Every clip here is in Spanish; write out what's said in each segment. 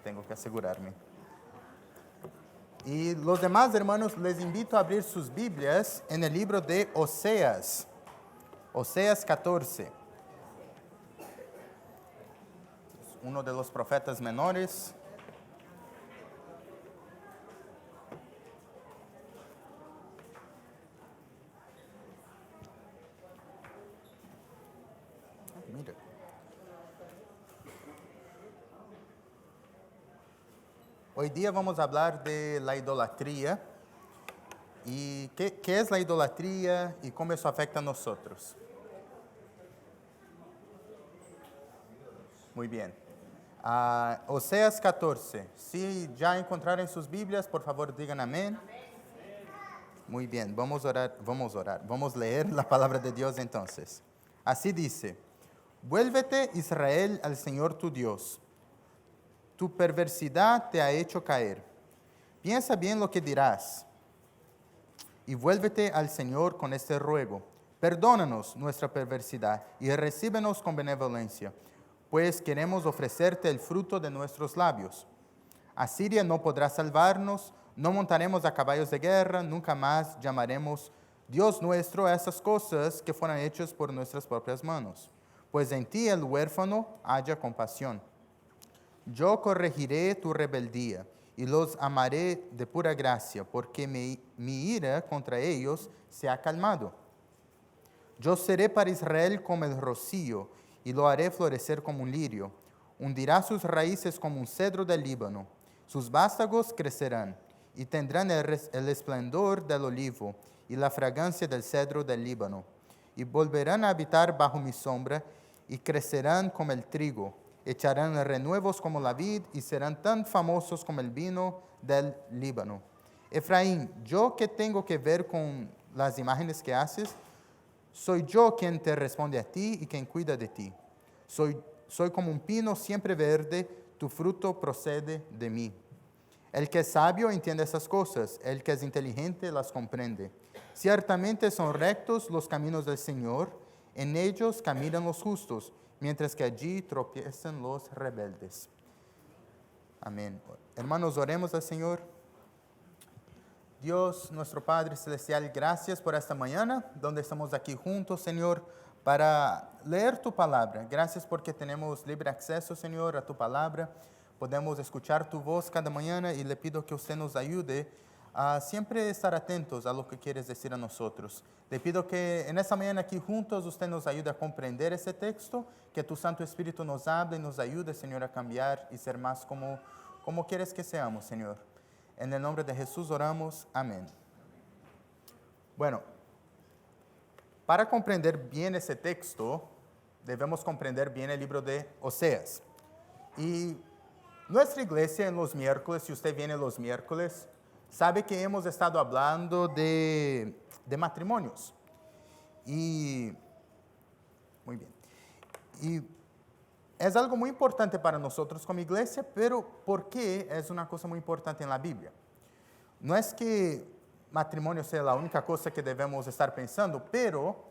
tengo que asegurarme. Y los demás hermanos, les invito a abrir sus Biblias en el libro de Oseas, Oseas 14. Uno de los profetas menores. Mira. Hoy día vamos a hablar de la idolatría y qué es la idolatría y cómo eso afecta a nosotros. Muy bien. Oseas 14. Si ya encontraron sus Biblias, por favor digan amén. Muy bien, vamos a orar. Vamos a leer la palabra de Dios entonces. Así dice: Vuélvete, Israel, al Señor tu Dios. Tu perversidad te ha hecho caer. Piensa bien lo que dirás. Y vuélvete al Señor con este ruego: Perdónanos nuestra perversidad y recíbenos con benevolencia, pues queremos ofrecerte el fruto de nuestros labios. Asiria no podrá salvarnos, no montaremos a caballos de guerra, nunca más llamaremos Dios nuestro a esas cosas que fueron hechas por nuestras propias manos. Pues en ti el huérfano haya compasión. Yo corregiré tu rebeldía y los amaré de pura gracia, porque mi ira contra ellos se ha calmado. Yo seré para Israel como el rocío, y lo haré florecer como un lirio. Hundirá sus raíces como un cedro del Líbano. Sus vástagos crecerán, y tendrán el esplendor del olivo, y la fragancia del cedro del Líbano. Y volverán a habitar bajo mi sombra, y crecerán como el trigo. Echarán renuevos como la vid, y serán tan famosos como el vino del Líbano. Efraín, ¿yo qué tengo que ver con las imágenes que haces? Soy yo quien te responde a ti y quien cuida de ti. Soy como un pino siempre verde, tu fruto procede de mí. El que es sabio entiende esas cosas, el que es inteligente las comprende. Ciertamente son rectos los caminos del Señor, en ellos caminan los justos, mientras que allí tropiezan los rebeldes. Amén. Hermanos, oremos al Señor. Dios, nuestro Padre Celestial, gracias por esta mañana, donde estamos aquí juntos, Señor, para leer tu palabra. Gracias porque tenemos libre acceso, Señor, a tu palabra. Podemos escuchar tu voz cada mañana y le pido que usted nos ayude a siempre estar atentos a lo que quieres decir a nosotros. Le pido que en esta mañana aquí juntos usted nos ayude a comprender ese texto, que tu Santo Espíritu nos hable y nos ayude, Señor, a cambiar y ser más como quieres que seamos, Señor. En el nombre de Jesús oramos. Amén. Bueno, para comprender bien ese texto, debemos comprender bien el libro de Oseas. Y nuestra iglesia en los miércoles, si usted viene los miércoles, sabe que hemos estado hablando de matrimonios. Y, muy bien. Y es algo muy importante para nosotros como iglesia, pero ¿por qué es una cosa muy importante en la Biblia? No es que matrimonio sea la única cosa que debemos estar pensando, pero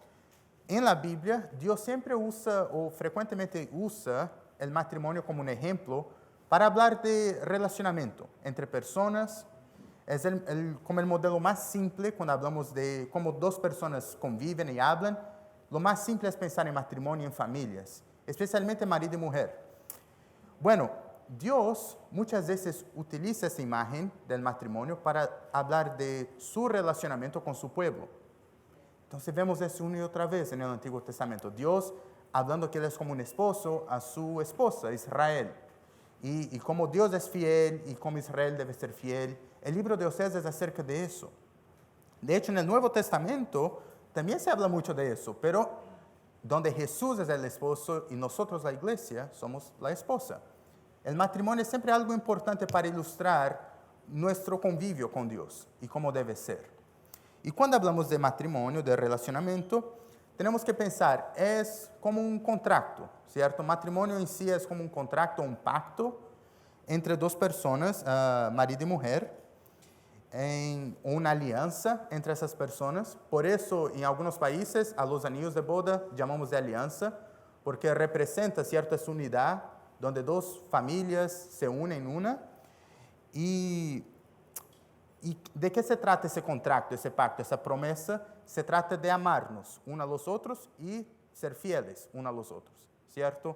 en la Biblia Dios siempre usa o frecuentemente usa el matrimonio como un ejemplo para hablar de relacionamiento entre personas. Es como el modelo más simple cuando hablamos de cómo dos personas conviven y hablan. Lo más simple es pensar en matrimonio en familias, especialmente marido y mujer. Bueno, Dios muchas veces utiliza esa imagen del matrimonio para hablar de su relacionamiento con su pueblo. Entonces vemos eso una y otra vez en el Antiguo Testamento. Dios hablando que Él es como un esposo a su esposa, Israel. Y como Dios es fiel y como Israel debe ser fiel. El libro de Oseas es acerca de eso. De hecho, en el Nuevo Testamento también se habla mucho de eso, pero donde Jesús es el esposo y nosotros la iglesia somos la esposa. El matrimonio es siempre algo importante para ilustrar nuestro convivio con Dios y cómo debe ser. Y cuando hablamos de matrimonio, de relacionamiento, tenemos que pensar, es como un contrato, ¿cierto? Matrimonio en sí es como un contrato, un pacto entre dos personas, marido y mujer, en una alianza entre esas personas. Por eso, en algunos países, a los anillos de boda llamamos de alianza, porque representa, ¿cierto?, esa unidad donde dos familias se unen en una. ¿Y de qué se trata ese contrato, ese pacto, esa promesa? Se trata de amarnos unos a los otros y ser fieles unos a los otros, ¿cierto?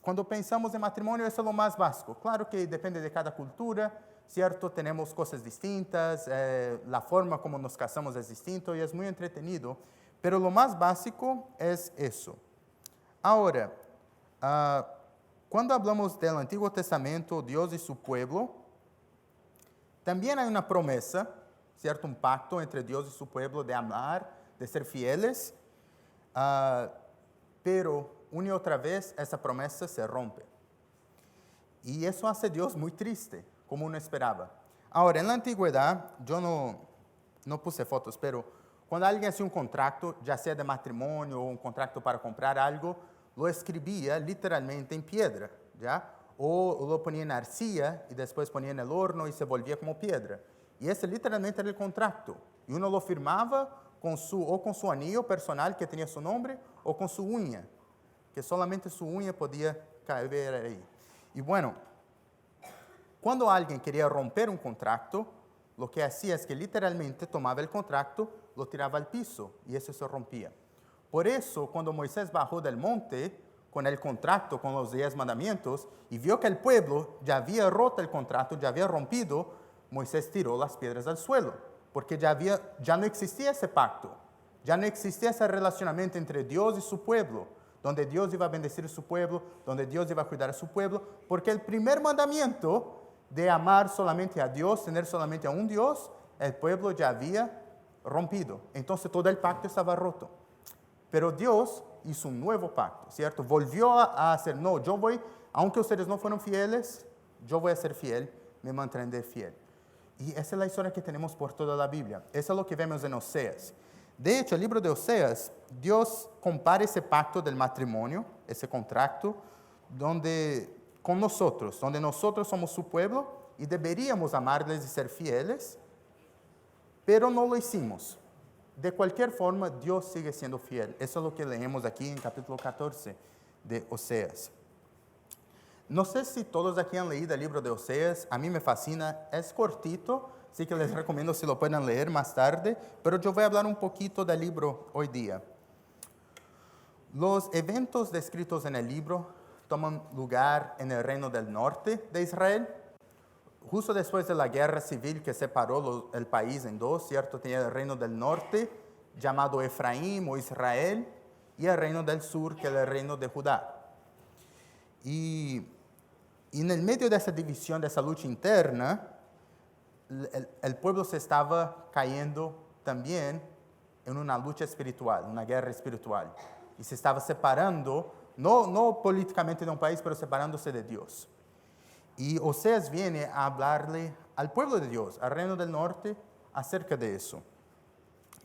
Cuando pensamos en matrimonio, eso es lo más básico. Claro que depende de cada cultura, ¿cierto? Tenemos cosas distintas, la forma como nos casamos es distinto y es muy entretenido, pero lo más básico es eso. Ahora, cuando hablamos del Antiguo Testamento, Dios y su pueblo, también hay una promesa, ¿cierto? Un pacto entre Dios y su pueblo de amar, de ser fieles, pero una y otra vez esa promesa se rompe. Y eso hace a Dios muy triste, como uno esperaba. Ahora, en la antigüedad, yo no puse fotos, pero cuando alguien hacía un contrato, ya sea de matrimonio o un contrato para comprar algo, lo escribía literalmente en piedra, ¿ya? O lo ponía en arcilla y después ponía en el horno y se volvía como piedra. Y ese literalmente era el contrato. Y uno lo firmaba con su anillo personal que tenía su nombre o con su uña, que solamente su uña podía caber ahí. Y bueno, cuando alguien quería romper un contrato, lo que hacía es que literalmente tomaba el contrato, lo tiraba al piso y eso se rompía. Por eso, cuando Moisés bajó del monte con el contrato, con los 10 mandamientos, y vio que el pueblo ya había roto el contrato, ya había rompido, Moisés tiró las piedras al suelo, porque ya no existía ese pacto, ya no existía ese relacionamiento entre Dios y su pueblo, donde Dios iba a bendecir a su pueblo, donde Dios iba a cuidar a su pueblo, porque el primer mandamiento de amar solamente a Dios, tener solamente a un Dios, el pueblo ya había rompido. Entonces todo el pacto estaba roto. Pero Dios hizo un nuevo pacto, ¿cierto? Volvió a hacer, no, yo voy, aunque ustedes no fueron fieles, yo voy a ser fiel, me mantendré fiel. Y esa es la historia que tenemos por toda la Biblia. Eso es lo que vemos en Oseas. De hecho, el libro de Oseas, Dios compara ese pacto del matrimonio, ese contrato, con nosotros, donde nosotros somos su pueblo y deberíamos amarles y ser fieles, pero no lo hicimos. De cualquier forma, Dios sigue siendo fiel. Eso es lo que leemos aquí en capítulo 14 de Oseas. No sé si todos aquí han leído el libro de Oseas, a mí me fascina, es cortito, así que les recomiendo si lo puedan leer más tarde, pero yo voy a hablar un poquito del libro hoy día. Los eventos descritos en el libro toman lugar en el reino del norte de Israel, justo después de la guerra civil que separó el país en dos, ¿cierto? Tenía el reino del norte, llamado Efraín o Israel, y el reino del sur, que era el reino de Judá. Y en el medio de esa división, de esa lucha interna, el pueblo se estaba cayendo también en una lucha espiritual, una guerra espiritual. Y se estaba separando, no políticamente de un país, pero separándose de Dios. Y Oseas viene a hablarle al pueblo de Dios, al reino del norte, acerca de eso.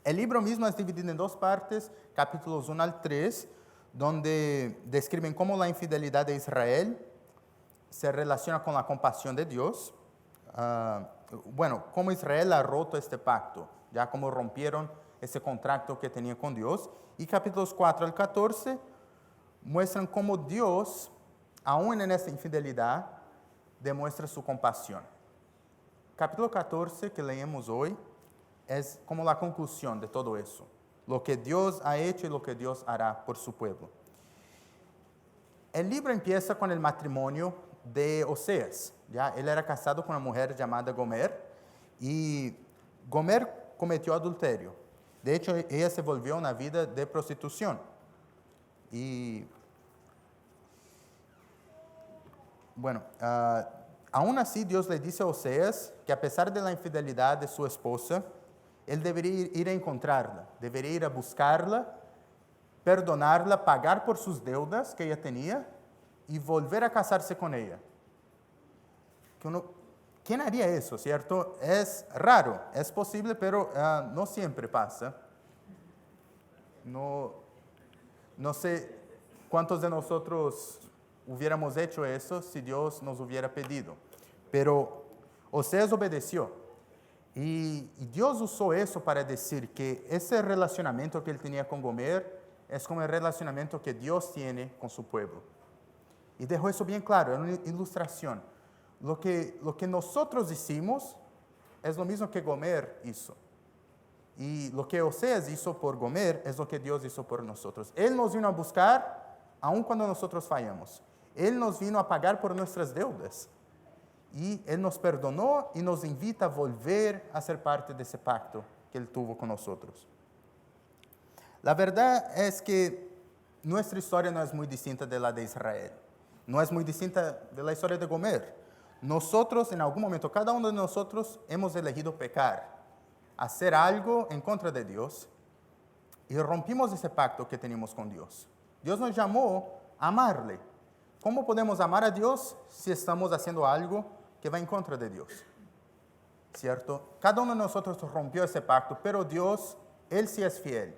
El libro mismo es dividido en dos partes, capítulos 1 al 3, donde describen cómo la infidelidad de Israel se relaciona con la compasión de Dios. Cómo Israel ha roto este pacto, ya como rompieron ese contrato que tenía con Dios. Y capítulos 4 al 14 muestran cómo Dios, aún en esta infidelidad, demuestra su compasión. Capítulo 14 que leemos hoy es como la conclusión de todo eso, lo que Dios ha hecho y lo que Dios hará por su pueblo. El libro empieza con el matrimonio de Oseas. ¿Ya? Él era casado con una mujer llamada Gomer y Gomer cometió adulterio. De hecho, ella se volvió una vida de prostitución. Y bueno, aún así Dios le dice a Oseas que a pesar de la infidelidad de su esposa, él debería ir a encontrarla, debería ir a buscarla, perdonarla, pagar por sus deudas que ella tenía y volver a casarse con ella. ¿Quién haría eso, cierto? Es raro, es posible, pero no siempre pasa. No sé cuántos de nosotros hubiéramos hecho eso si Dios nos hubiera pedido. Pero Oseas obedeció. Y Dios usó eso para decir que ese relacionamiento que él tenía con Gomer es como el relacionamiento que Dios tiene con su pueblo. Y dejó eso bien claro, era una ilustración. Lo que nosotros hicimos es lo mismo que Gomer hizo. Y lo que Oseas hizo por Gomer es lo que Dios hizo por nosotros. Él nos vino a buscar aun cuando nosotros fallamos. Él nos vino a pagar por nuestras deudas. Y Él nos perdonó y nos invita a volver a ser parte de ese pacto que Él tuvo con nosotros. La verdad es que nuestra historia no es muy distinta de la de Israel. No es muy distinta de la historia de Gomer. Nosotros, en algún momento, cada uno de nosotros hemos elegido pecar, hacer algo en contra de Dios y rompimos ese pacto que teníamos con Dios. Dios nos llamó a amarle. ¿Cómo podemos amar a Dios si estamos haciendo algo que va en contra de Dios? ¿Cierto? Cada uno de nosotros rompió ese pacto, pero Dios, Él sí es fiel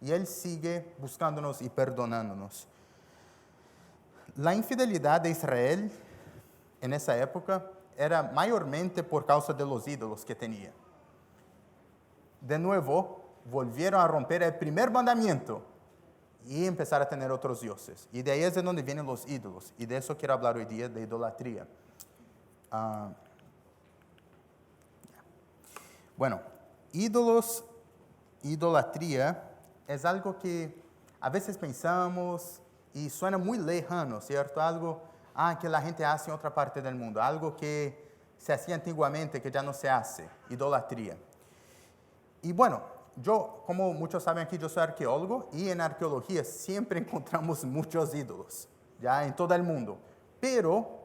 y Él sigue buscándonos y perdonándonos. La infidelidad de Israel en esa época era mayormente por causa de los ídolos que tenía. De nuevo, volvieron a romper el primer mandamiento y empezar a tener otros dioses. Y de ahí es de donde vienen los ídolos. Y de eso quiero hablar hoy día, de idolatría. Bueno, idolatría es algo que a veces pensamos y suena muy lejano, ¿cierto? Algo que la gente hace en otra parte del mundo, algo que se hacía antiguamente que ya no se hace, idolatría. Y bueno, yo, como muchos saben aquí, yo soy arqueólogo y en arqueología siempre encontramos muchos ídolos, ya en todo el mundo. Pero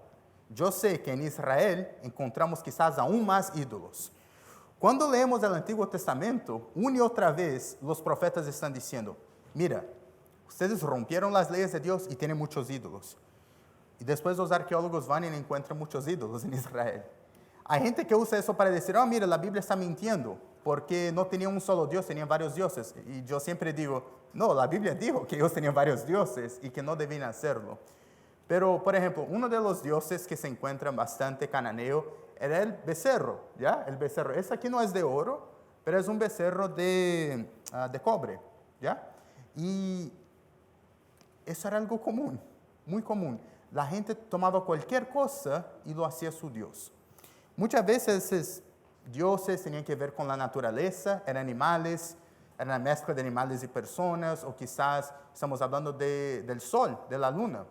yo sé que en Israel encontramos quizás aún más ídolos. Cuando leemos el Antiguo Testamento, una y otra vez los profetas están diciendo, mira, ustedes rompieron las leyes de Dios y tienen muchos ídolos. Y después los arqueólogos van y encuentran muchos ídolos en Israel. Hay gente que usa eso para decir, mira, la Biblia está mintiendo, porque no tenía un solo Dios, tenían varios dioses. Y yo siempre digo, no, la Biblia dijo que ellos tenían varios dioses y que no debían hacerlo. Pero, por ejemplo, uno de los dioses que se encuentran bastante cananeo era el becerro, ¿ya? El becerro. Ese aquí no es de oro, pero es un becerro de cobre, ¿ya? Y eso era algo común, muy común. La gente tomaba cualquier cosa y lo hacía su Dios. Muchas veces esos dioses tenían que ver con la naturaleza, eran animales, eran una mezcla de animales y personas, o quizás estamos hablando del sol, de la luna.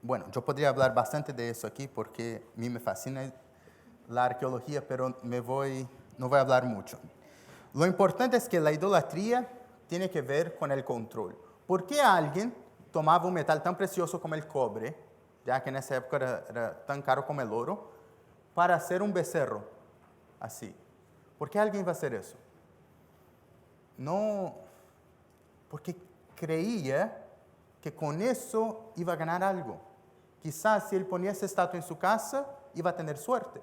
Bueno, yo podría hablar bastante de eso aquí porque a mí me fascina la arqueología, pero no voy a hablar mucho. Lo importante es que la idolatría tiene que ver con el control. ¿Por qué alguien tomaba un metal tan precioso como el cobre, ya que en esa época era tan caro como el oro, para hacer un becerro así? ¿Por qué alguien va a hacer eso? No, porque creía que con eso iba a ganar algo. Quizás si él ponía esa estatua en su casa, iba a tener suerte.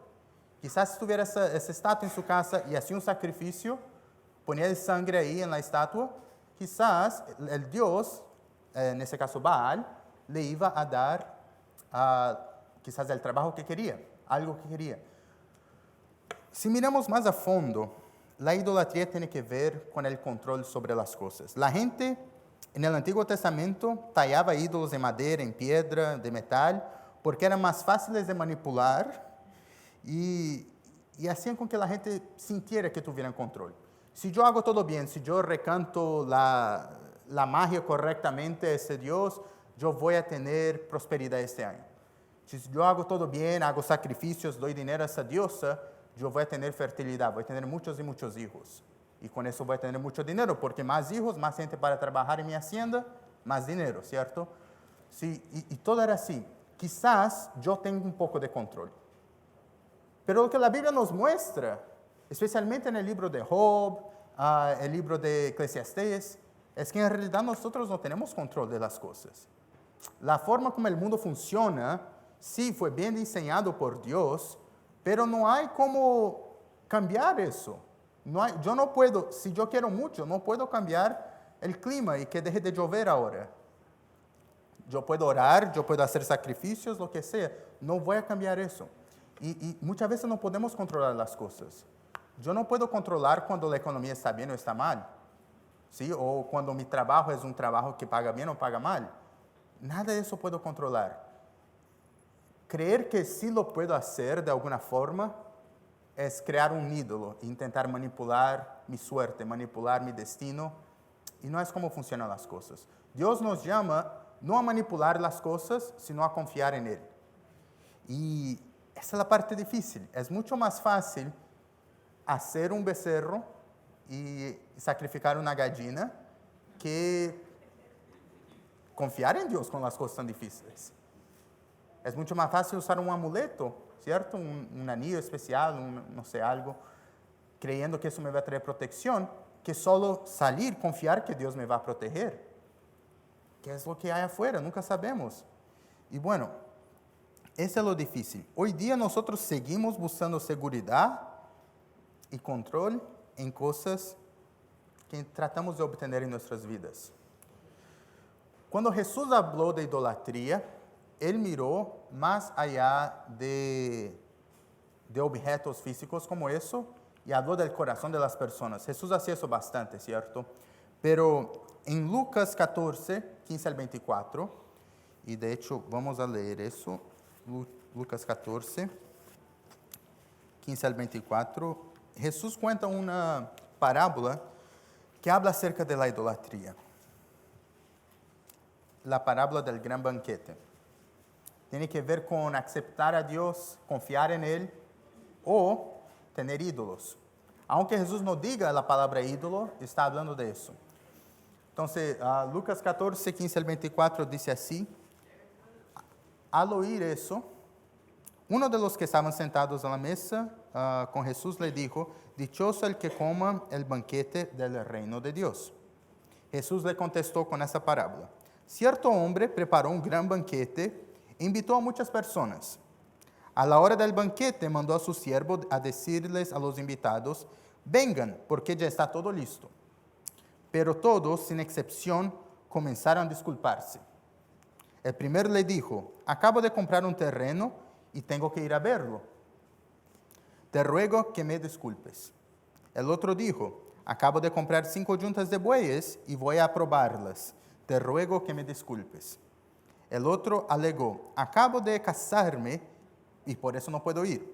Quizás si tuviera esa estatua en su casa y hacía un sacrificio, ponía el sangre ahí en la estatua, quizás el Dios, en ese caso Baal, le iba a dar quizás el trabajo que quería, algo que quería. Si miramos más a fondo, la idolatría tiene que ver con el control sobre las cosas. La gente en el Antiguo Testamento tallaba ídolos de madera, en piedra, de metal, porque eran más fáciles de manipular y hacían con que la gente sintiera que tuvieran control. Si yo hago todo bien, si yo recanto la magia correctamente a ese Dios, yo voy a tener prosperidad este año. Si yo hago todo bien, hago sacrificios, doy dinero a esa diosa, yo voy a tener fertilidad, voy a tener muchos y muchos hijos. Y con eso voy a tener mucho dinero, porque más hijos, más gente para trabajar en mi hacienda, más dinero, ¿cierto? Sí, y todo era así. Quizás yo tengo un poco de control. Pero lo que la Biblia nos muestra, especialmente en el libro de Job, el libro de Eclesiastés, es que en realidad nosotros no tenemos control de las cosas. La forma como el mundo funciona, sí, fue bien diseñado por Dios, pero no hay cómo cambiar eso. Yo no puedo, si yo quiero mucho, no puedo cambiar el clima y que deje de llover ahora. Yo puedo orar, yo puedo hacer sacrificios, lo que sea. No voy a cambiar eso. Y muchas veces no podemos controlar las cosas. Yo no puedo controlar cuando la economía está bien o está mal. ¿Sí? O cuando mi trabajo es un trabajo que paga bien o paga mal. nada de eso puedo controlar. Creer que sí lo puedo hacer de alguna forma es crear un ídolo e intentar manipular mi suerte, manipular mi destino. Y no es como funcionan las cosas. Dios nos llama no a manipular las cosas, sino a confiar en Él. Y esa es la parte difícil. Es mucho más fácil hacer un becerro y sacrificar una gallina que confiar en Dios con las cosas tan difíciles. Es mucho más fácil usar un amuleto, ¿cierto? Un anillo especial, no sé, algo, creyendo que eso me va a traer protección, que solo salir, confiar que Dios me va a proteger. ¿Qué es lo que hay afuera? Nunca sabemos. Y bueno, eso es lo difícil. Hoy día nosotros seguimos buscando seguridad y control en cosas que tratamos de obtener en nuestras vidas. Cuando Jesús habló de idolatría, Él miró más allá de objetos físicos como eso y habló del corazón de las personas. Jesús hacía eso bastante, ¿cierto? Pero en Lucas 14, 15 al 24, y de hecho vamos a leer eso, Lucas 14, 15 al 24, Jesús cuenta una parábola que habla acerca de la idolatría. La parábola del gran banquete. Tiene que ver con aceptar a Dios, confiar en Él o tener ídolos. Aunque Jesús no diga la palabra ídolo, está hablando de eso. Entonces, Lucas 14, 15 al 24 dice así: al oír eso, uno de los que estaban sentados a la mesa con Jesús le dijo: dichoso el que coma el banquete del reino de Dios. Jesús le contestó con esta parábola: cierto hombre preparó un gran banquete e invitó a muchas personas. A la hora del banquete mandó a su siervo a decirles a los invitados: vengan, porque ya está todo listo. Pero todos, sin excepción, comenzaron a disculparse. El primero le dijo: acabo de comprar un terreno y tengo que ir a verlo. Te ruego que me disculpes. El otro dijo: acabo de comprar 5 yuntas de bueyes y voy a probarlas. Te ruego que me disculpes. El otro alegó: acabo de casarme y por eso no puedo ir.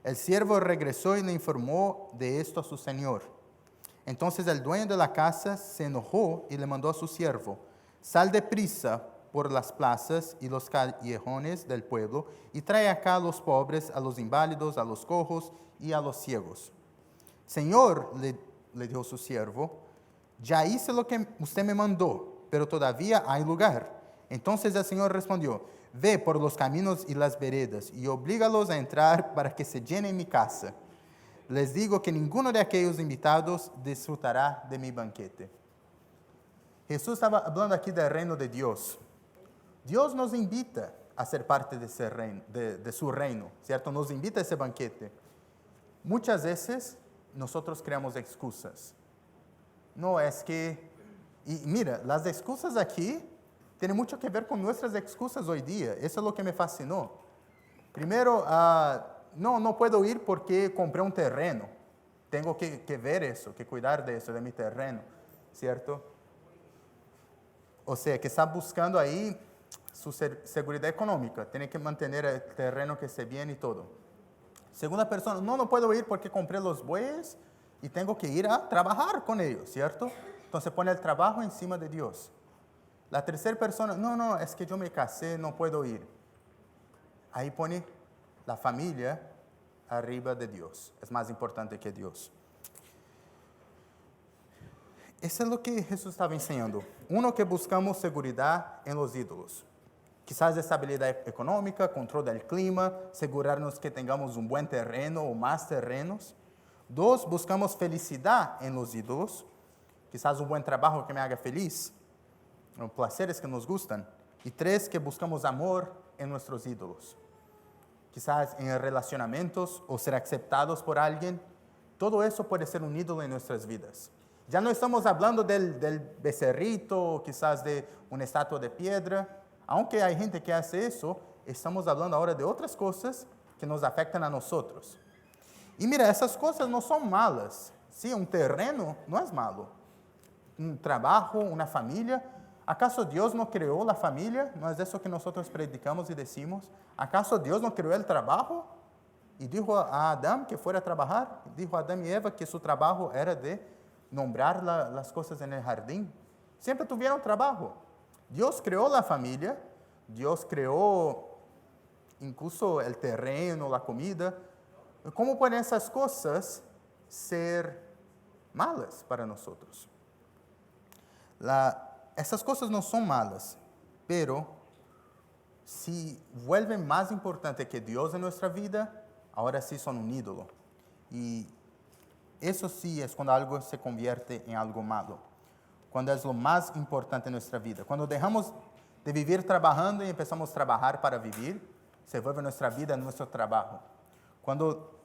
El siervo regresó y le informó de esto a su señor. Entonces el dueño de la casa se enojó y le mandó a su siervo: sal deprisa por las plazas y los callejones del pueblo y trae acá a los pobres, a los inválidos, a los cojos y a los ciegos. Señor, le dijo su siervo, ya hice lo que usted me mandó, pero todavía hay lugar. Entonces el Señor respondió: ve por los caminos y las veredas y oblígalos a entrar para que se llene mi casa. Les digo que ninguno de aquellos invitados disfrutará de mi banquete. Jesús estaba hablando aquí del reino de Dios. Dios nos invita a ser parte de ese reino, de su reino, ¿cierto? Nos invita a ese banquete. Muchas veces nosotros creamos excusas. No es que... Y mira, las excusas aquí tienen mucho que ver con nuestras excusas hoy día. Eso es lo que me fascinó. Primero, no puedo ir porque compré un terreno. Tengo que ver eso, que cuidar de eso, de mi terreno, ¿cierto? O sea, que está buscando ahí su seguridad económica. Tiene que mantener el terreno que esté bien y todo. Segunda persona: no puedo ir porque compré los bueyes y tengo que ir a trabajar con ellos, ¿cierto? Entonces pone el trabajo encima de Dios. La tercera persona: no, es que yo me casé, no puedo ir. Ahí pone la familia arriba de Dios. Es más importante que Dios. Eso es lo que Jesús estaba enseñando. Uno, que buscamos seguridad en los ídolos. Quizás estabilidad económica, control del clima, asegurarnos que tengamos un buen terreno o más terrenos. 2, buscamos felicidad en los ídolos. Quizás un buen trabajo que me haga feliz, o placeres que nos gustan. Y 3, que buscamos amor en nuestros ídolos. Quizás en relacionamientos o ser aceptados por alguien. Todo eso puede ser un ídolo en nuestras vidas. Ya no estamos hablando del becerrito, quizás de una estatua de piedra. Aunque hay gente que hace eso, estamos hablando ahora de otras cosas que nos afectan a nosotros. Y mira, esas cosas no son malas. Sí, un terreno no es malo. Un trabajo, una familia, ¿Acaso Dios no creó la familia? ¿No es eso que nosotros predicamos y decimos? ¿Acaso Dios no creó el trabajo? Y dijo a Adán que fuera a trabajar. Dijo a Adán y Eva que su trabajo era de nombrar las cosas en el jardín. Siempre tuvieron trabajo. Dios creó la familia. Dios creó incluso el terreno, la comida. ¿Cómo pueden esas cosas ser malas para nosotros? Esas cosas no son malas, pero si vuelven más importante que Dios en nuestra vida, ahora sí son un ídolo. Y eso sí es cuando algo se convierte en algo malo. Cuando es lo más importante en nuestra vida. Cuando dejamos de vivir trabajando y empezamos a trabajar para vivir, se vuelve nuestra vida nuestro trabajo. Cuando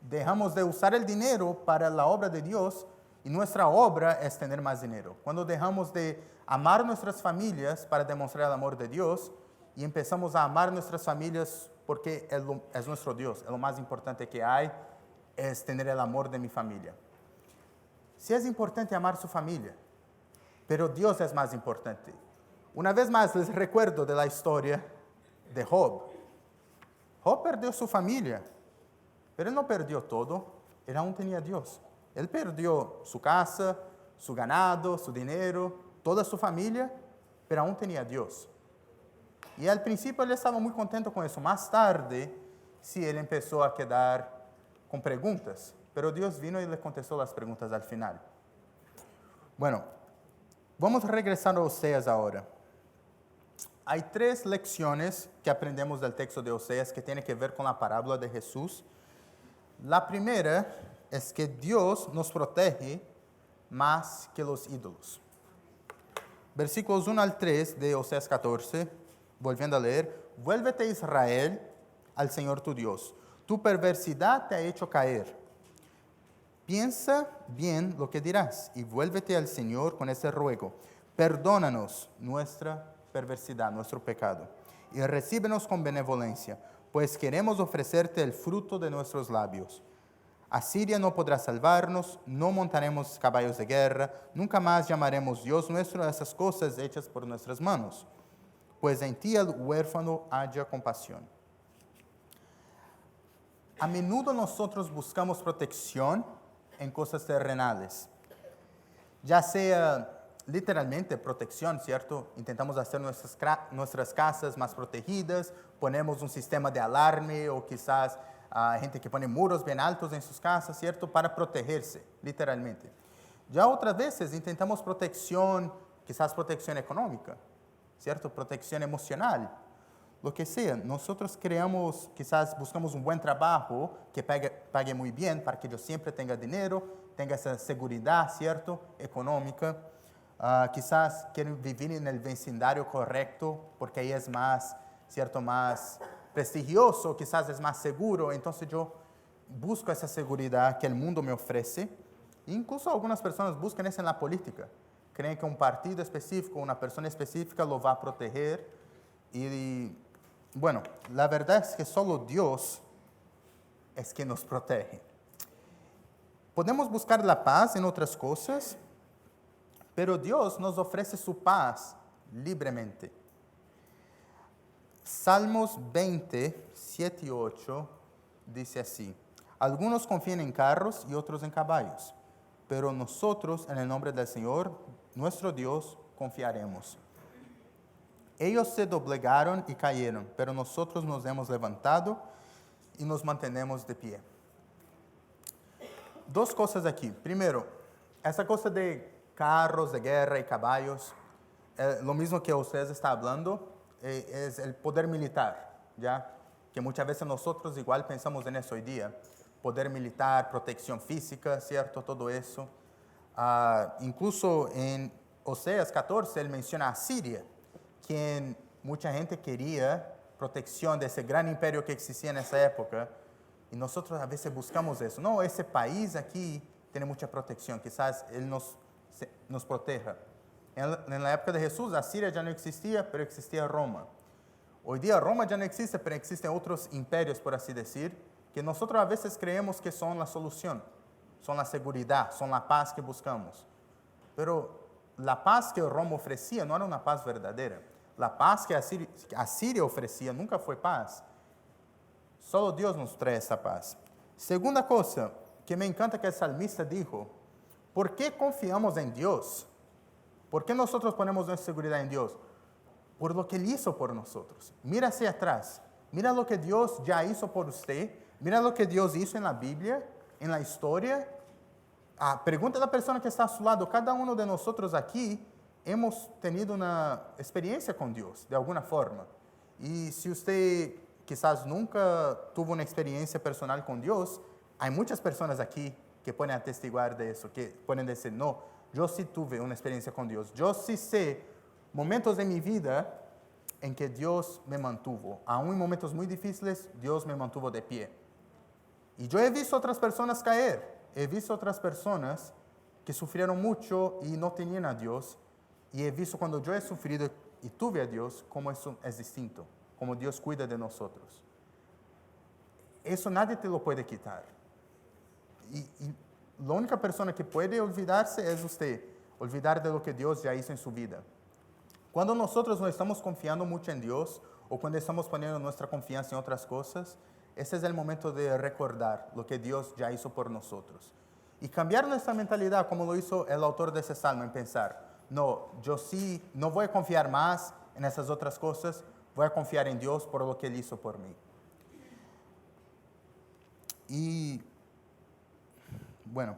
dejamos de usar el dinero para la obra de Dios y nuestra obra es tener más dinero. Cuando dejamos de amar nuestras familias para demostrar el amor de Dios y empezamos a amar nuestras familias porque es nuestro Dios, es lo más importante que hay, es tener el amor de mi familia. Sí es importante amar su familia, pero Dios es más importante. Una vez más les recuerdo de la historia de Job. Job perdió su familia, pero él no perdió todo, él aún tenía a Dios. Él perdió su casa, su ganado, su dinero, toda su familia, pero aún tenía a Dios. Y al principio él estaba muy contento con eso. Más tarde, sí, él empezó a quedar con preguntas, pero Dios vino y le contestó las preguntas al final. Bueno, vamos a regresar a Oseas ahora. Hay 3 lecciones que aprendemos del texto de Oseas que tienen que ver con la parábola de Jesús. La primera es que Dios nos protege más que los ídolos. Versículos 1 al 3 de Oseas 14, volviendo a leer. Vuélvete, Israel, al Señor tu Dios. Tu perversidad te ha hecho caer. Piensa bien lo que dirás y vuélvete al Señor con ese ruego. Perdónanos nuestra perversidad, nuestro pecado, y recíbenos con benevolencia, pues queremos ofrecerte el fruto de nuestros labios. Asiria no podrá salvarnos, no montaremos caballos de guerra, nunca más llamaremos Dios nuestro a esas cosas hechas por nuestras manos, pues en ti el huérfano haya compasión. A menudo nosotros buscamos protección en cosas terrenales, ya sea literalmente protección, ¿cierto? Intentamos hacer nuestras casas más protegidas, ponemos un sistema de alarme o quizás hay gente que pone muros bien altos en sus casas, ¿cierto? Para protegerse, literalmente. Ya otras veces intentamos protección, quizás protección económica, ¿cierto? Protección emocional, lo que sea. Nosotros creamos, quizás buscamos un buen trabajo que pague muy bien para que yo siempre tenga dinero, tenga esa seguridad, ¿cierto? Económica. Quizás quieren vivir en el vecindario correcto porque ahí es más, ¿cierto? Más prestigioso, quizás es más seguro. Entonces yo busco esa seguridad que el mundo me ofrece. Incluso algunas personas buscan eso en la política. Creen que un partido específico, una persona específica lo va a proteger. Y bueno, la verdad es que solo Dios es quien nos protege. Podemos buscar la paz en otras cosas, pero Dios nos ofrece su paz libremente. Salmos 20, 7 y 8 dice así: algunos confían en carros y otros en caballos, pero nosotros en el nombre del Señor, nuestro Dios, confiaremos. Ellos se doblegaron y cayeron, pero nosotros nos hemos levantado y nos mantenemos de pie. 2 cosas aquí. Primero, esa cosa de carros de guerra y caballos, lo mismo que usted está hablando, es el poder militar, ¿ya? Que muchas veces nosotros igual pensamos en eso hoy día. Poder militar, protección física, ¿cierto? Todo eso. Incluso en Oseas 14, él menciona a Siria, quien mucha gente quería protección de ese gran imperio que existía en esa época. Y nosotros a veces buscamos eso. No, ese país aquí tiene mucha protección, quizás él nos proteja. En la época de Jesús, Asiria ya no existía, pero existía Roma. Hoy día Roma ya no existe, pero existen otros imperios, por así decir, que nosotros a veces creemos que son la solución, son la seguridad, son la paz que buscamos. Pero la paz que Roma ofrecía no era una paz verdadera. La paz que Asiria ofrecía nunca fue paz. Solo Dios nos trae esa paz. Segunda cosa que me encanta que el salmista dijo, ¿por qué confiamos en Dios? ¿Por qué nosotros ponemos nuestra seguridad en Dios? Por lo que Él hizo por nosotros. Mira hacia atrás. Mira lo que Dios ya hizo por usted. Mira lo que Dios hizo en la Biblia, en la historia. Pregunta a la persona que está a su lado. Cada uno de nosotros aquí hemos tenido una experiencia con Dios, de alguna forma. Y si usted quizás nunca tuvo una experiencia personal con Dios, hay muchas personas aquí que pueden atestiguar de eso, que pueden decir, no, yo sí tuve una experiencia con Dios. Yo sí sé momentos de mi vida en que Dios me mantuvo. Aún en momentos muy difíciles, Dios me mantuvo de pie. Y yo he visto otras personas caer. He visto otras personas que sufrieron mucho y no tenían a Dios. Y he visto cuando yo he sufrido y tuve a Dios, cómo eso es distinto, cómo Dios cuida de nosotros. Eso nadie te lo puede quitar. Y la única persona que puede olvidarse es usted, olvidar de lo que Dios ya hizo en su vida. Cuando nosotros no estamos confiando mucho en Dios o cuando estamos poniendo nuestra confianza en otras cosas, ese es el momento de recordar lo que Dios ya hizo por nosotros. Y cambiar nuestra mentalidad, como lo hizo el autor de ese salmo, en pensar, no, yo sí, no voy a confiar más en esas otras cosas, voy a confiar en Dios por lo que Él hizo por mí. Y, bueno,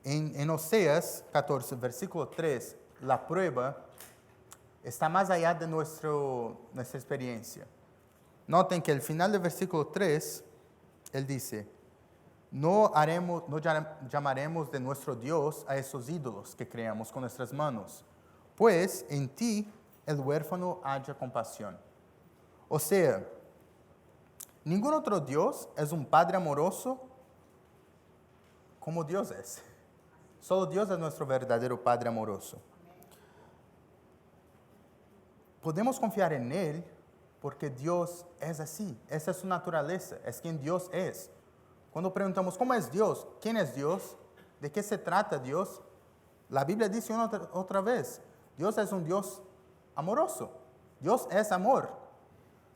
en Oseas 14, versículo 3, la prueba está más allá de nuestra experiencia. Noten que al final del versículo 3, él dice, no llamaremos de nuestro Dios a esos ídolos que creamos con nuestras manos, pues en ti el huérfano haya compasión. O sea, ningún otro Dios es un Padre amoroso como Dios es. Solo Dios es nuestro verdadero Padre amoroso. Podemos confiar en Él porque Dios es así. Esa es su naturaleza, es quien Dios es. Cuando preguntamos, ¿cómo es Dios? ¿Quién es Dios? ¿De qué se trata Dios? La Biblia dice otra vez, Dios es un Dios amoroso. Dios es amor.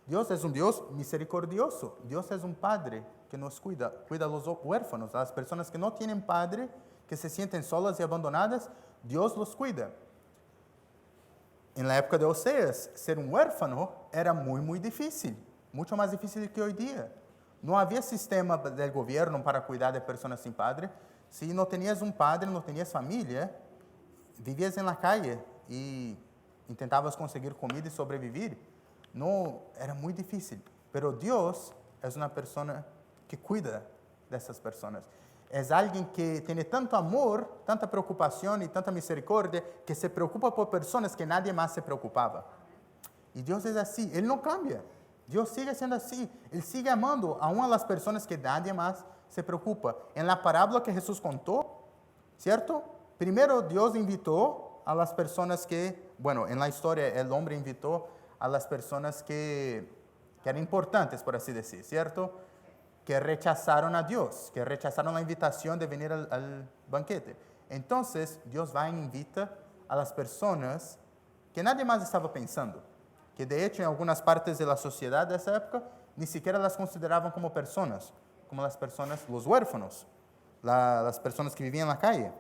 Dios es un Dios misericordioso. Dios es un Padre que nos cuida a los huérfanos, a las personas que no tienen padre, que se sienten solas y abandonadas, Dios los cuida. En la época de Oseas, ser un huérfano era muy, muy difícil, mucho más difícil que hoy día. No había sistema del gobierno para cuidar de personas sin padre. Si no tenías un padre, no tenías familia, vivías en la calle y intentabas conseguir comida y sobrevivir. No, era muy difícil. Pero Dios es una persona que cuida de esas personas. Es alguien que tiene tanto amor, tanta preocupación y tanta misericordia que se preocupa por personas que nadie más se preocupaba. Y Dios es así, Él no cambia. Dios sigue siendo así. Él sigue amando aún a las personas que nadie más se preocupa. En la parábola que Jesús contó, ¿cierto? Primero Dios invitó a las personas que, bueno, en la historia el hombre invitó a las personas que eran importantes, por así decir, ¿cierto? Que rechazaron a Dios, que rechazaron la invitación de venir al banquete. Entonces Dios va e invita a las personas que nadie más estaba pensando, que de hecho en algunas partes de la sociedad de esa época ni siquiera las consideraban como personas, como las personas, los huérfanos, las personas que vivían en la calle.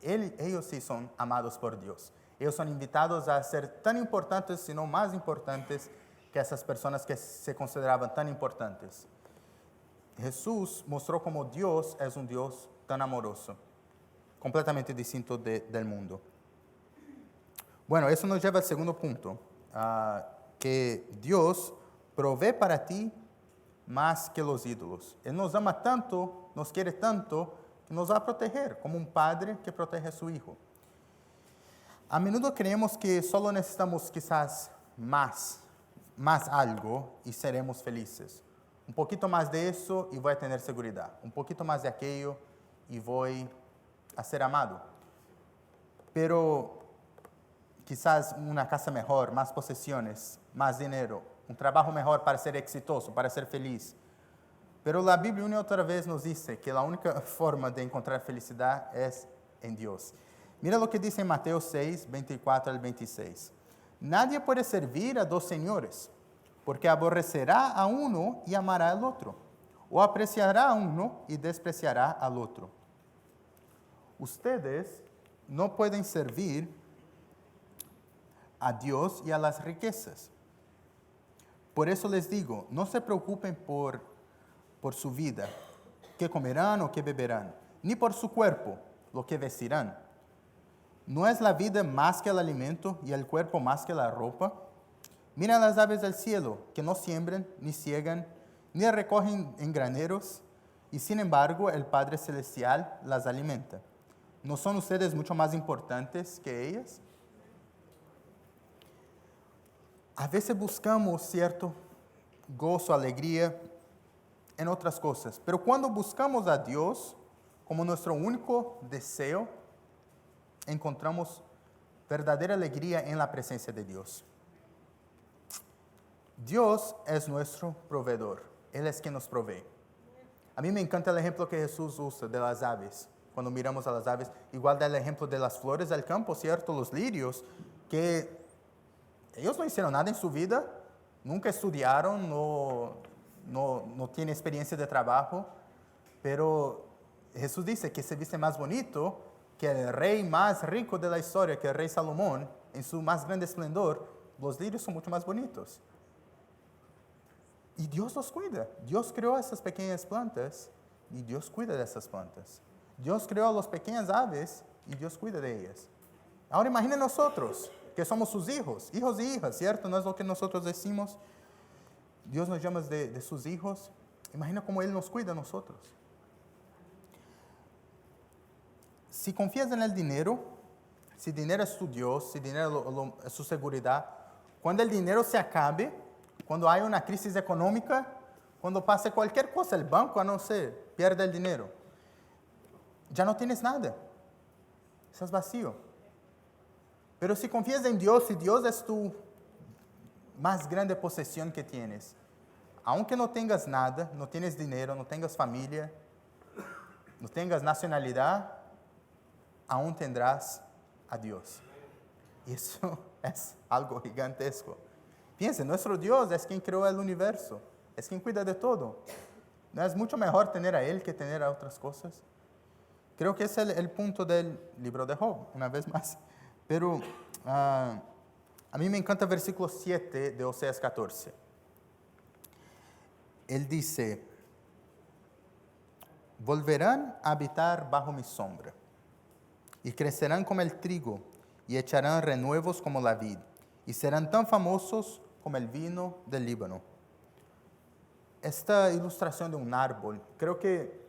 Ellos sí son amados por Dios. Ellos son invitados a ser tan importantes, si no más importantes, que esas personas que se consideraban tan importantes. Jesús mostró cómo Dios es un Dios tan amoroso, completamente distinto del mundo. Bueno, eso nos lleva al segundo punto, que Dios provee para ti más que los ídolos. Él nos ama tanto, nos quiere tanto, que nos va a proteger, como un padre que protege a su hijo. A menudo creemos que solo necesitamos quizás más algo y seremos felices. Un poquito más de eso y voy a tener seguridad. Un poquito más de aquello y voy a ser amado. Pero quizás una casa mejor, más posesiones, más dinero, un trabajo mejor para ser exitoso, para ser feliz. Pero la Biblia una y otra vez nos dice que la única forma de encontrar felicidad es en Dios. Mira lo que dice en Mateo 6, 24 al 26. Nadie puede servir a dos señores, porque aborrecerá a uno y amará al otro, o apreciará a uno y despreciará al otro. Ustedes no pueden servir a Dios y a las riquezas. Por eso les digo, no se preocupen por su vida, qué comerán o qué beberán, ni por su cuerpo, lo que vestirán. ¿No es la vida más que el alimento y el cuerpo más que la ropa? Mira las aves del cielo, que no siembran, ni ciegan, ni recogen en graneros, y sin embargo el Padre Celestial las alimenta. ¿No son ustedes mucho más importantes que ellas? A veces buscamos cierto gozo, alegría en otras cosas, pero cuando buscamos a Dios como nuestro único deseo, encontramos verdadera alegría en la presencia de Dios. Dios es nuestro proveedor, Él es quien nos provee. A mí me encanta el ejemplo que Jesús usa de las aves. Cuando miramos a las aves, igual da el ejemplo de las flores del campo, ¿cierto? Los lirios, que ellos no hicieron nada en su vida, nunca estudiaron, no tienen experiencia de trabajo, pero Jesús dice que se viste más bonito que el rey más rico de la historia, que el rey Salomón, en su más grande esplendor. Los lirios son mucho más bonitos. Y Dios los cuida. Dios creó esas pequeñas plantas y Dios cuida de esas plantas. Dios creó a las pequeñas aves y Dios cuida de ellas. Ahora imaginen nosotros, que somos sus hijos y hijas, ¿cierto? No es lo que nosotros decimos. Dios nos llama de sus hijos. Imagina cómo Él nos cuida a nosotros. Si confías en el dinero, si dinero es tu Dios, si dinero es su seguridad, cuando el dinero se acabe, cuando hay una crisis económica, cuando pase cualquier cosa, el banco, no sé, pierde el dinero, ya no tienes nada, estás vacío. Pero si confías en Dios, si Dios es tu más grande posesión que tienes, aunque no tengas nada, no tienes dinero, no tengas familia, no tengas nacionalidad, aún tendrás a Dios. Y eso es algo gigantesco. Piensen, nuestro Dios es quien creó el universo, es quien cuida de todo. ¿No es mucho mejor tener a Él que tener a otras cosas? Creo que es el punto del libro de Job, una vez más. Pero a mí me encanta el versículo 7 de Oseas 14. Él dice, volverán a habitar bajo mi sombra, y crecerán como el trigo, y echarán renuevos como la vid, y serán tan famosos como el vino del Líbano. Esta ilustración de un árbol, creo que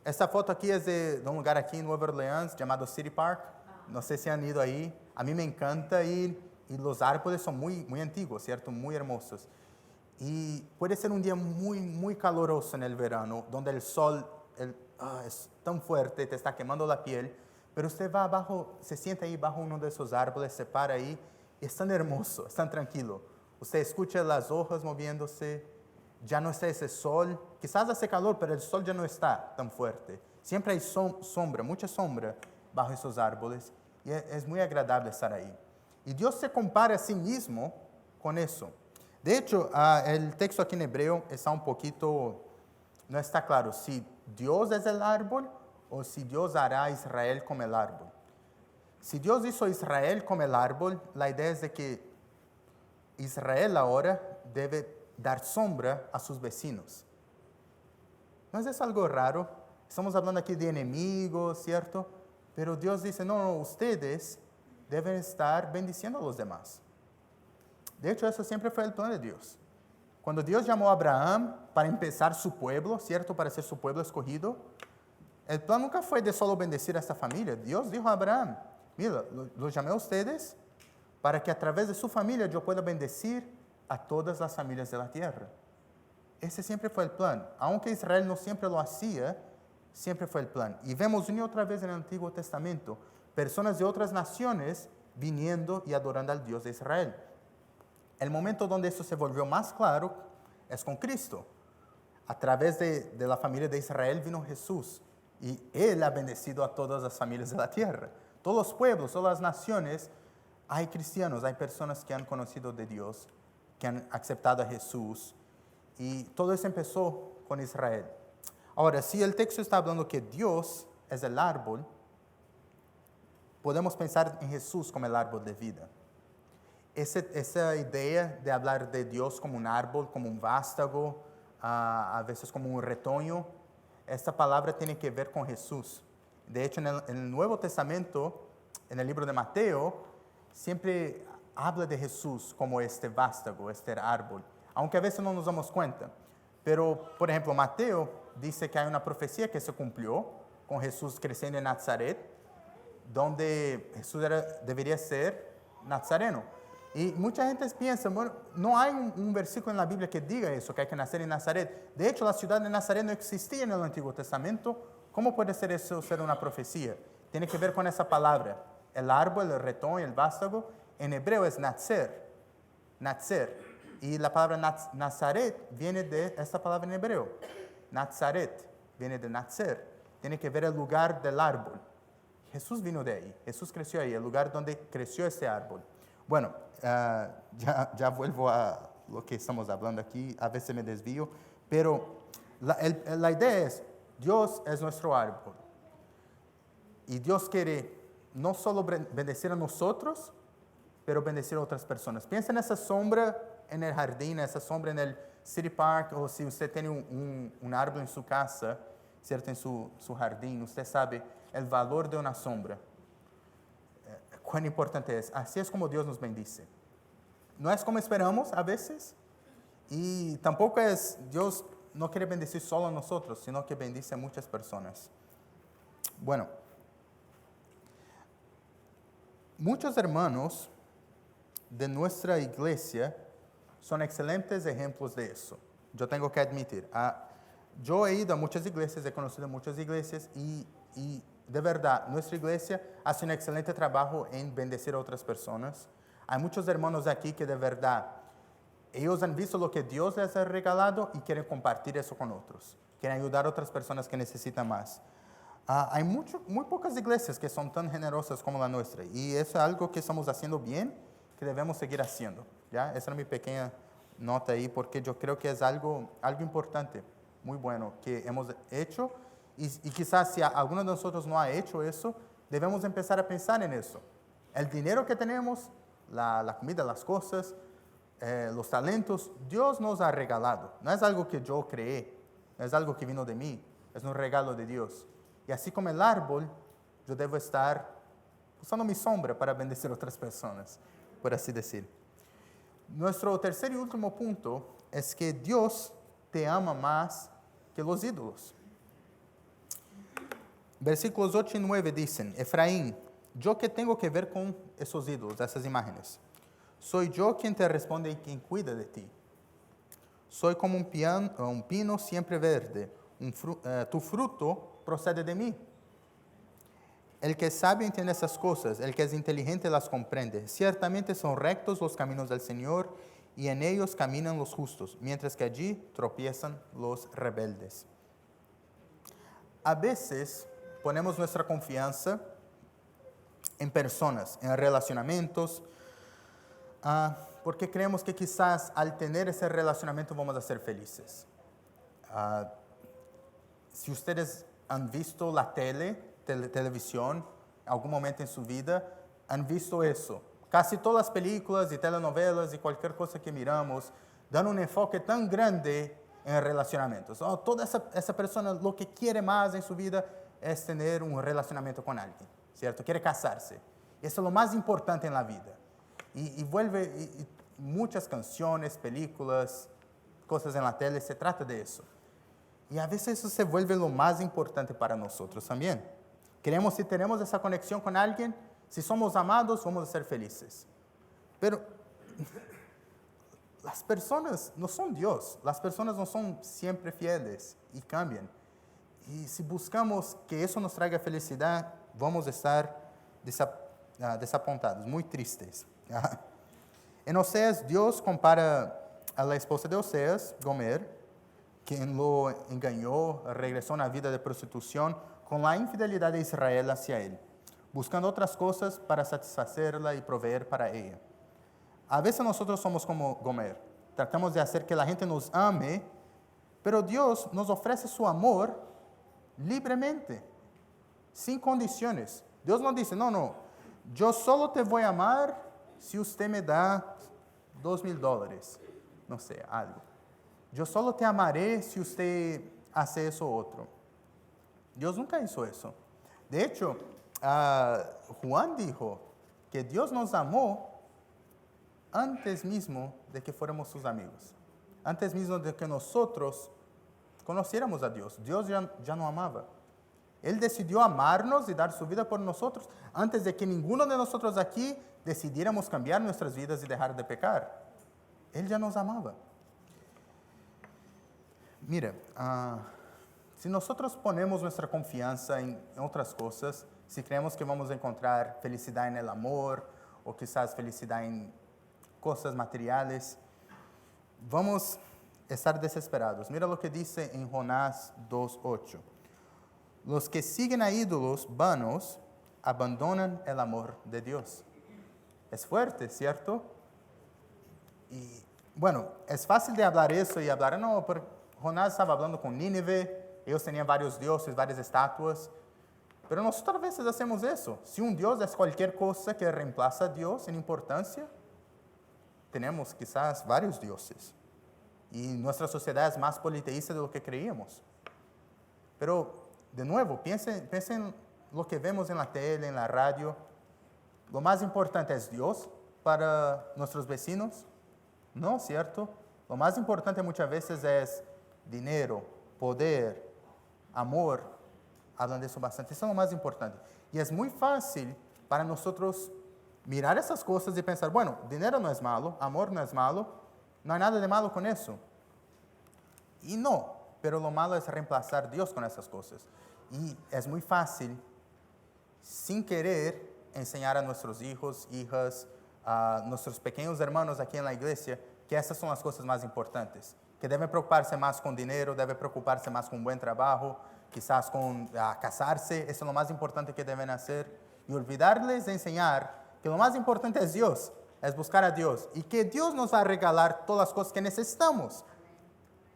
esta foto aquí es de un lugar aquí en Nueva Orleans llamado City Park. No sé si han ido ahí. A mí me encanta ir y los árboles son muy, muy antiguos, ¿cierto? Muy hermosos. Y puede ser un día muy, muy caluroso en el verano, donde el sol es tan fuerte, te está quemando la piel, pero usted va abajo, se sienta ahí bajo uno de esos árboles, se para ahí, y es tan hermoso, es tan tranquilo. Usted escucha las hojas moviéndose, ya no está ese sol, quizás hace calor, pero el sol ya no está tan fuerte. Siempre hay sombra, mucha sombra bajo esos árboles, y es muy agradable estar ahí. Y Dios se compara a sí mismo con eso. De hecho, el texto aquí en hebreo está un poquito, no está claro si Dios es el árbol o si Dios hará a Israel como el árbol. Si Dios hizo a Israel como el árbol, la idea es de que Israel ahora debe dar sombra a sus vecinos. ¿No es eso algo raro? Estamos hablando aquí de enemigos, ¿cierto? Pero Dios dice, no, ustedes deben estar bendiciendo a los demás. De hecho, eso siempre fue el plan de Dios. Cuando Dios llamó a Abraham para empezar su pueblo, ¿cierto? Para ser su pueblo escogido, el plan nunca fue de solo bendecir a esta familia. Dios dijo a Abraham, mira, los llamé a ustedes para que a través de su familia yo pueda bendecir a todas las familias de la tierra. Ese siempre fue el plan. Aunque Israel no siempre lo hacía, siempre fue el plan. Y vemos una y otra vez en el Antiguo Testamento personas de otras naciones viniendo y adorando al Dios de Israel. El momento donde esto se volvió más claro es con Cristo. a través de la familia de Israel vino Jesús. Y Él ha bendecido a todas las familias de la tierra. Todos los pueblos, todas las naciones, hay cristianos, hay personas que han conocido de Dios, que han aceptado a Jesús. Y todo eso empezó con Israel. Ahora, si el texto está hablando que Dios es el árbol, podemos pensar en Jesús como el árbol de vida. Esa idea de hablar de Dios como un árbol, como un vástago, a veces como un retoño, esta palabra tiene que ver con Jesús. De hecho, en el Nuevo Testamento, en el libro de Mateo, siempre habla de Jesús como este vástago, este árbol, aunque a veces no nos damos cuenta. Pero, por ejemplo, Mateo dice que hay una profecía que se cumplió con Jesús creciendo en Nazaret, donde Jesús debería ser nazareno. Y mucha gente piensa, bueno, no hay un versículo en la Biblia que diga eso, que hay que nacer en Nazaret. De hecho, la ciudad de Nazaret no existía en el Antiguo Testamento. ¿Cómo puede ser eso ser una profecía? Tiene que ver con esa palabra. El árbol, el retoño, el vástago, en hebreo es natzer. Natzer. Y la palabra Nazaret viene de esta palabra en hebreo. Nazaret viene de natzer. Tiene que ver el lugar del árbol. Jesús vino de ahí. Jesús creció ahí, el lugar donde creció ese árbol. Bueno, ya vuelvo a lo que estamos hablando aquí. A veces me desvío. Pero la idea es, Dios es nuestro árbol. Y Dios quiere no solo bendecir a nosotros, pero bendecir a otras personas. Piensa en esa sombra en el jardín, esa sombra en el City Park, o si usted tiene un árbol en su casa, ¿cierto? En su jardín, usted sabe el valor de una sombra. Cuán importante es. Así es como Dios nos bendice. No es como esperamos a veces, y tampoco es, Dios no quiere bendecir solo a nosotros, sino que bendice a muchas personas. Bueno, muchos hermanos de nuestra iglesia son excelentes ejemplos de eso. Yo tengo que admitir. Yo he ido a muchas iglesias, he conocido muchas iglesias y de verdad, nuestra iglesia hace un excelente trabajo en bendecir a otras personas. Hay muchos hermanos aquí que de verdad, ellos han visto lo que Dios les ha regalado y quieren compartir eso con otros. Quieren ayudar a otras personas que necesitan más. Hay muy pocas iglesias que son tan generosas como la nuestra. Y eso es algo que estamos haciendo bien, que debemos seguir haciendo. ¿Ya? Esa es mi pequeña nota ahí, porque yo creo que es algo importante, muy bueno, que hemos hecho. Y quizás si alguno de nosotros no ha hecho eso, debemos empezar a pensar en eso. El dinero que tenemos, la comida, las cosas, los talentos, Dios nos ha regalado. No es algo que yo creé, no es algo que vino de mí, es un regalo de Dios. Y así como el árbol, yo debo estar usando mi sombra para bendecir a otras personas, por así decir. Nuestro tercer y último punto es que Dios te ama más que los ídolos. Versículos 8 y 9 dicen, Efraín, ¿yo qué tengo que ver con esos ídolos, esas imágenes? Soy yo quien te responde y quien cuida de ti. Soy como un pino siempre verde, tu fruto procede de mí. El que es sabio entiende esas cosas, el que es inteligente las comprende. Ciertamente son rectos los caminos del Señor, y en ellos caminan los justos, mientras que allí tropiezan los rebeldes. A veces ponemos nuestra confianza en personas, en relacionamientos, porque creemos que quizás al tener ese relacionamiento vamos a ser felices. Si ustedes han visto la televisión, en algún momento en su vida, han visto eso. Casi todas las películas y telenovelas y cualquier cosa que miramos dan un enfoque tan grande en relacionamientos. Toda esa persona lo que quiere más en su vida es tener un relacionamiento con alguien, ¿cierto? Quiere casarse. Eso es lo más importante en la vida. Y muchas canciones, películas, cosas en la tele, se trata de eso. Y a veces eso se vuelve lo más importante para nosotros también. Queremos, si tenemos esa conexión con alguien, si somos amados, vamos a ser felices. Pero las personas no son Dios. Las personas no son siempre fieles y cambian. Y si buscamos que eso nos traiga felicidad, vamos a estar desapontados, muy tristes. En Oseas, Dios compara a la esposa de Oseas, Gomer, quien lo engañó, regresó a una vida de prostitución con la infidelidad de Israel hacia él, buscando otras cosas para satisfacerla y proveer para ella. A veces nosotros somos como Gomer, tratamos de hacer que la gente nos ame, pero Dios nos ofrece su amor libremente, sin condiciones. Dios no dice, no, yo solo te voy a amar si usted me da $2,000, no sé, algo. Yo solo te amaré si usted hace eso o otro. Dios nunca hizo eso. De hecho, Juan dijo que Dios nos amó antes mismo de que fuéramos sus amigos. Antes mismo de que nosotros conociéramos a Dios. Dios ya no amaba. Él decidió amarnos y dar su vida por nosotros antes de que ninguno de nosotros aquí decidiéramos cambiar nuestras vidas y dejar de pecar. Él ya nos amaba. Mira, si nosotros ponemos nuestra confianza en otras cosas, si creemos que vamos a encontrar felicidad en el amor o quizás felicidad en cosas materiales, vamos a estar desesperados. Mira lo que dice en Jonás 2:8. Los que siguen a ídolos vanos abandonan el amor de Dios. Es fuerte, ¿cierto? Y bueno, es fácil de hablar eso y hablar, no, pero Jonás estaba hablando con Nínive, ellos tenían varios dioses, varias estatuas, pero nosotros a veces hacemos eso. Si un dios es cualquier cosa que reemplaza a Dios en importancia, tenemos quizás varios dioses. Y nuestra sociedad es más politeísta de lo que creíamos. Pero, de nuevo, piensen en lo que vemos en la tele, en la radio. Lo más importante es Dios para nuestros vecinos. No, ¿cierto? Lo más importante muchas veces es dinero, poder, amor. Hablan de eso bastante. Eso es lo más importante. Y es muy fácil para nosotros mirar esas cosas y pensar, bueno, dinero no es malo, amor no es malo, no hay nada de malo con eso. Y no, pero lo malo es reemplazar a Dios con esas cosas. Y es muy fácil, sin querer, enseñar a nuestros hijos, hijas, a nuestros pequeños hermanos aquí en la iglesia, que esas son las cosas más importantes. Que deben preocuparse más con dinero, deben preocuparse más con un buen trabajo, quizás con casarse, eso es lo más importante que deben hacer. Y olvidarles de enseñar que lo más importante es Dios, es buscar a Dios. Y que Dios nos va a regalar todas las cosas que necesitamos.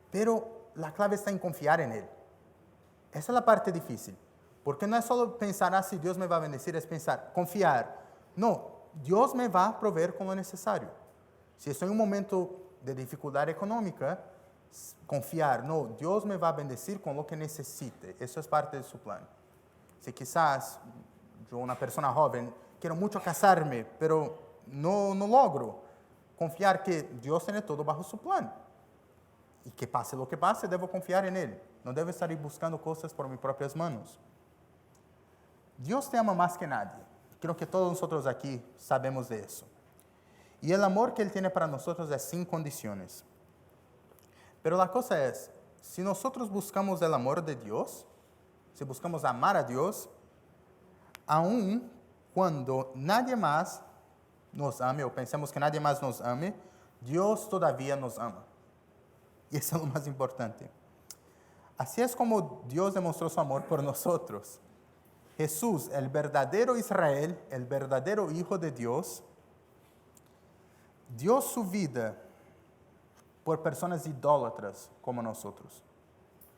Pero la clave está en confiar en Él. Esa es la parte difícil. Porque no es solo pensar, si Dios me va a bendecir, es pensar, confiar. No, Dios me va a proveer con lo necesario. Si estoy en un momento de dificultad económica, confiar, no, Dios me va a bendecir con lo que necesite. Eso es parte de su plan. Si quizás yo, una persona joven, quiero mucho casarme, pero no logro, confiar que Dios tiene todo bajo su plan. Y que pase lo que pase, debo confiar en Él. No debo estar buscando cosas por mis propias manos. Dios te ama más que nadie. Creo que todos nosotros aquí sabemos de eso. Y el amor que Él tiene para nosotros es sin condiciones. Pero la cosa es, si nosotros buscamos el amor de Dios, si buscamos amar a Dios, aun cuando nadie más nos ame, o pensemos que nadie más nos ame, Dios todavía nos ama. Y eso es lo más importante. Así es como Dios demostró su amor por nosotros. Jesús, el verdadero Israel, el verdadero Hijo de Dios, dio su vida por personas idólatras como nosotros.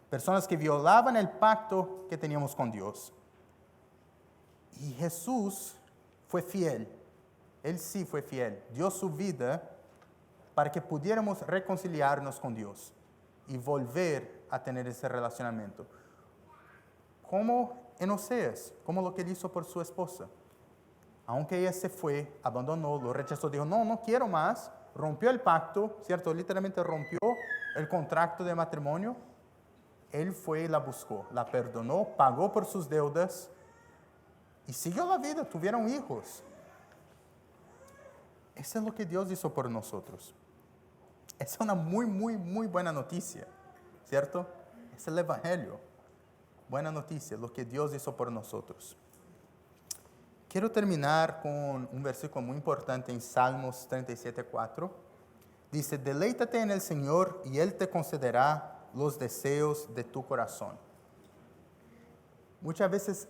Personas que violaban el pacto que teníamos con Dios. Y Jesús fue fiel. Él sí fue fiel. Dio su vida para que pudiéramos reconciliarnos con Dios y volver a tener ese relacionamiento. Como en Oseas, como lo que él hizo por su esposa. Aunque ella se fue, abandonó, lo rechazó, dijo, no quiero más, rompió el pacto, ¿cierto? Literalmente rompió el contrato de matrimonio. Él fue y la buscó, la perdonó, pagó por sus deudas y siguió la vida, tuvieron hijos. Eso es lo que Dios hizo por nosotros. Es una muy buena noticia, ¿cierto? Es el Evangelio. Buena noticia, lo que Dios hizo por nosotros. Quiero terminar con un versículo muy importante en Salmos 37:4. Dice, deleítate en el Señor y Él te concederá los deseos de tu corazón. Muchas veces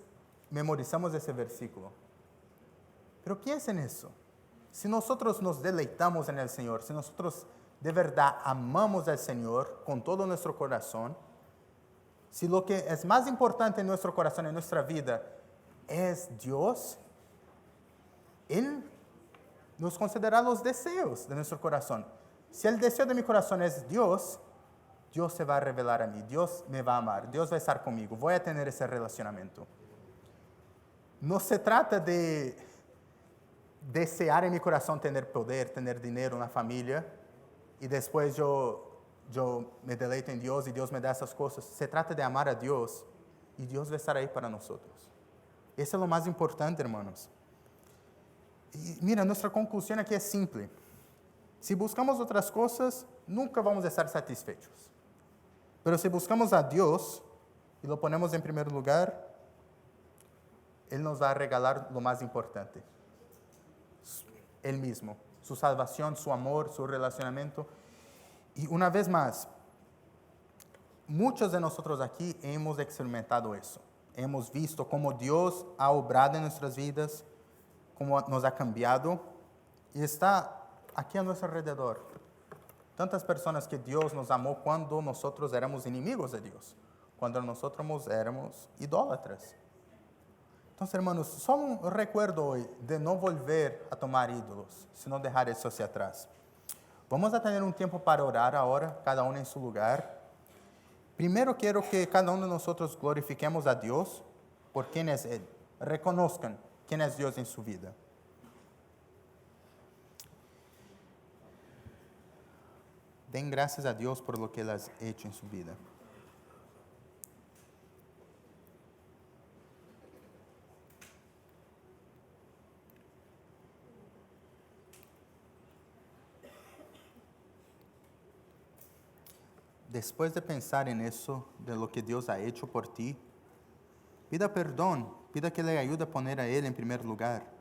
memorizamos ese versículo. Pero ¿qué es en eso? Si nosotros nos deleitamos en el Señor, si nosotros de verdad amamos al Señor con todo nuestro corazón, si lo que es más importante en nuestro corazón, en nuestra vida, es Dios, Él nos concederá los deseos de nuestro corazón. Si el deseo de mi corazón es Dios, Dios se va a revelar a mí, Dios me va a amar, Dios va a estar conmigo, voy a tener ese relacionamiento. No se trata de desear en mi corazón tener poder, tener dinero, una familia, y después yo me deleito en Dios y Dios me da esas cosas. Se trata de amar a Dios y Dios va a estar ahí para nosotros. Eso es lo más importante, hermanos. Y mira, nuestra conclusión aquí es simple. Si buscamos otras cosas, nunca vamos a estar satisfechos. Pero si buscamos a Dios y lo ponemos en primer lugar, Él nos va a regalar lo más importante. Él mismo, su salvación, su amor, su relacionamiento. Y una vez más, muchos de nosotros aquí hemos experimentado eso. Hemos visto cómo Dios ha obrado en nuestras vidas, cómo nos ha cambiado y está aquí a nuestro alrededor. Tantas personas que Dios nos amó cuando nosotros éramos enemigos de Dios, cuando nosotros éramos idólatras. Entonces, hermanos, solo un recuerdo hoy de no volver a tomar ídolos, sino dejar eso hacia atrás. Vamos a tener un tiempo para orar ahora, cada uno en su lugar. Primero quiero que cada uno de nosotros glorifiquemos a Dios por quién es Él. Reconozcan quién es Dios en su vida. Den gracias a Dios por lo que Él ha hecho en su vida. Después de pensar en eso, de lo que Dios ha hecho por ti, pida perdón, pida que le ayude a poner a Él en primer lugar.